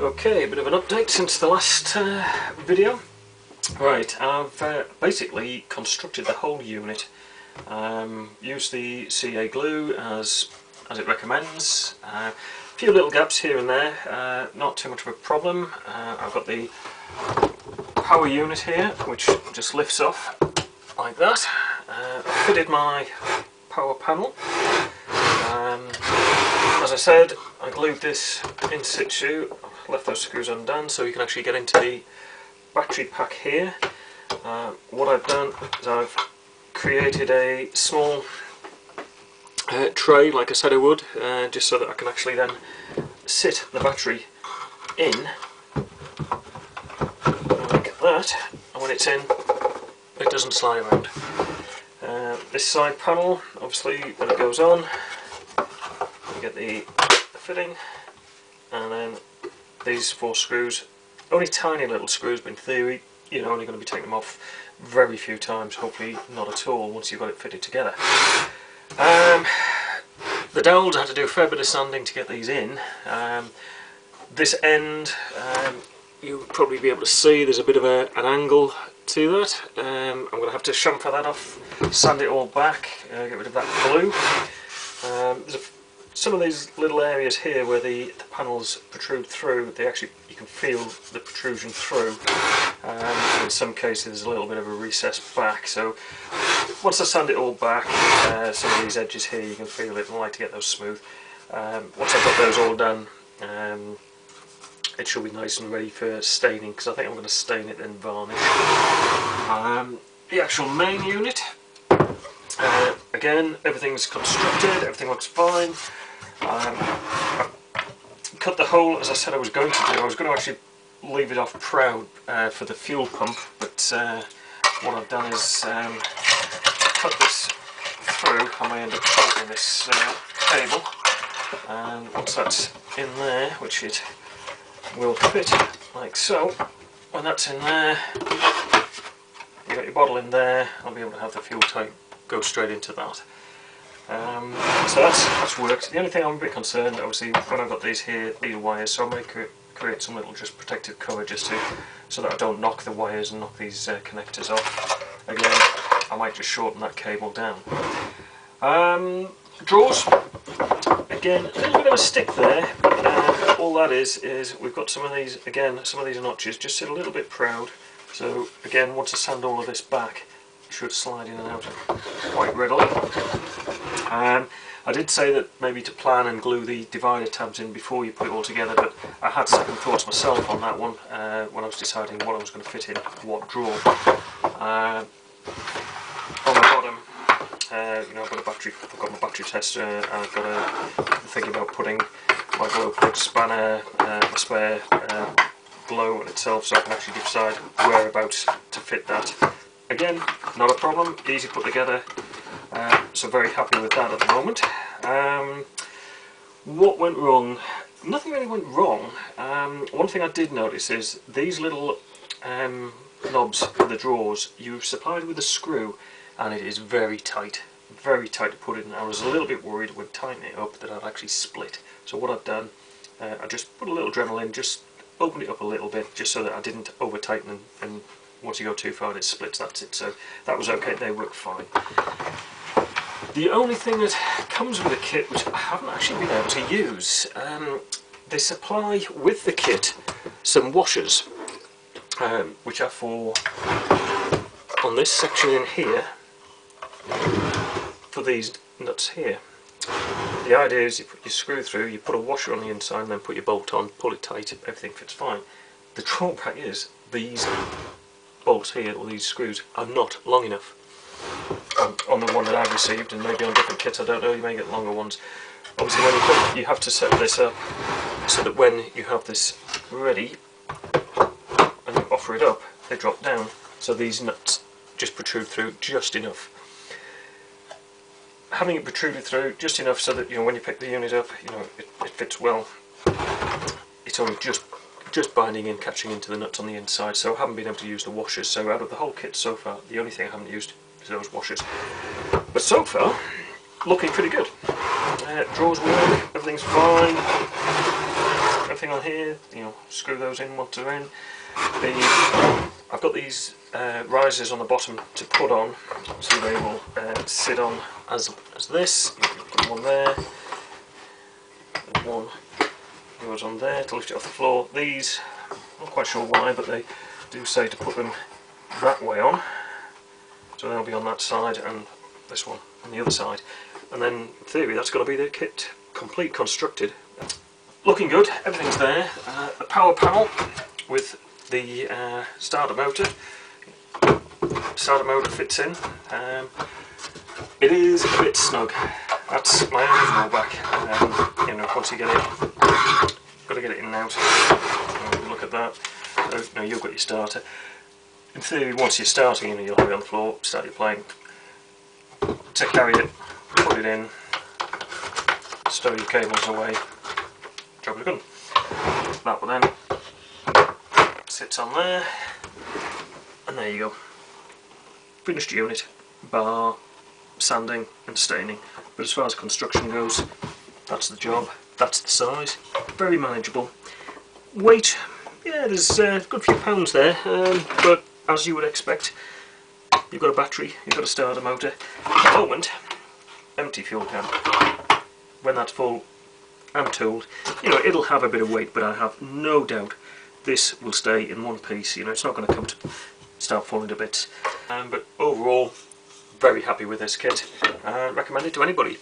Okay, a bit of an update since the last video. Right, I've basically constructed the whole unit. Used the CA glue as it recommends. A few little gaps here and there, not too much of a problem. I've got the power unit here, which just lifts off like that. I fitted my power panel. As I said, I glued this in situ, left those screws undone so you can actually get into the battery pack here. What I've done is I've created a small tray, like I said I would, just so that I can actually then sit the battery in, like that, and when it's in, it doesn't slide around. This side panel, obviously, when it goes on, you get the fitting, and then these 4 screws, only tiny little screws, but in theory you're only going to be taking them off very few times, hopefully not at all once you've got it fitted together. The dowels, I had to do a fair bit of sanding to get these in. This end, you'll probably be able to see there's a bit of an angle to that. I'm going to have to chamfer that off, sand it all back, get rid of that glue. There's some of these little areas here where the panels protrude through, you can feel the protrusion through. In some cases there's a little bit of a recess back, so once I sand it all back, some of these edges here you can feel it, and I like to get those smooth. Once I've got those all done, it should be nice and ready for staining, because I think I'm going to stain it and varnish. The actual main unit, again, everything's constructed, everything looks fine. I cut the hole as I said I was going to do. I was going to actually leave it off proud for the fuel pump, but what I've done is cut this through. I may end up tightening this cable, and once that's in there, which it will fit like so, when that's in there, you got your bottle in there, I'll be able to have the fuel tank go straight into that. So that's worked. The only thing I'm a bit concerned, obviously, when I've got these here, these wires, so I may create some little just protective cover just so that I don't knock the wires and knock these connectors off. Again, I might just shorten that cable down. Drawers, again, a little bit of a stick there. All that is we've got some of these, again, some of these notches just sit a little bit proud. So again, once I sand all of this back, it should slide in and out quite readily. I did say that maybe to plan and glue the divider tabs in before you put it all together, but I had second thoughts myself on that one when I was deciding what I was going to fit in what drawer. On the bottom, I've got my battery tester, and I've got a thinking about putting my glow plug spanner, a spare glow in itself, so I can actually decide whereabouts to fit that. Again, not a problem, easy put together, so very happy with that at the moment. What went wrong? Nothing really went wrong. One thing I did notice is these little knobs for the drawers, you're supplied with a screw, and it is very tight to put in. I was a little bit worried when tightening it up that I'd actually split. So what I've done, I just put a little Dremel in, just opened it up a little bit, just so that I didn't over tighten, and once you go too far it splits, that's it. So that was okay, they work fine. The only thing that comes with the kit, which I haven't actually been able to use, they supply with the kit some washers, which are for, on this section in here, for these nuts here. The idea is you put your screw through, you put a washer on the inside, and then put your bolt on, pull it tight, everything fits fine. The drawback is these bolts here, or these screws, are not long enough. On the one that I've received, and maybe on different kits, I don't know, you may get longer ones. Obviously when you put it, you have to set this up so that when you have this ready and you offer it up, they drop down, so these nuts just protrude through just enough. Having it protruded through just enough so that when you pick the unit up, it fits well. It's only just binding in, catching into the nuts on the inside, so I haven't been able to use the washers. So out of the whole kit so far, the only thing I haven't used is those washers. But so far, looking pretty good. Drawers work, everything's fine. everything on here, you know, screw those in once they're in. I've got these risers on the bottom to put on, so they will sit on as this. You can put one there, and one goes on there to lift it off the floor. These, I'm not quite sure why, but they do say to put them that way on, so they'll be on that side and this one on the other side. And then in theory that's going to be the kit complete, constructed. Looking good, everything's there. The power panel with the starter motor. Starter motor fits in. It is a bit snug. That's my only drawback. You know, once you get it, you've got to get it in and out. Look at that. So, no, you've got your starter. In theory, once you're starting, you know, you'll have it on the floor, start your plane. To carry it, put it in, stow your cables away, job is done. That will then sits on there, and there you go. Finished unit, bar, sanding and staining. But as far as construction goes, that's the job, that's the size. Very manageable. Weight, yeah, there's a good few pounds there, but as you would expect, you've got a battery, you've got a starter motor. At the moment, empty fuel can. When that's full, I'm told, you know, it'll have a bit of weight, but I have no doubt this will stay in one piece. You know, it's not going to come to start falling to bits. But overall, very happy with this kit. Recommend it to anybody.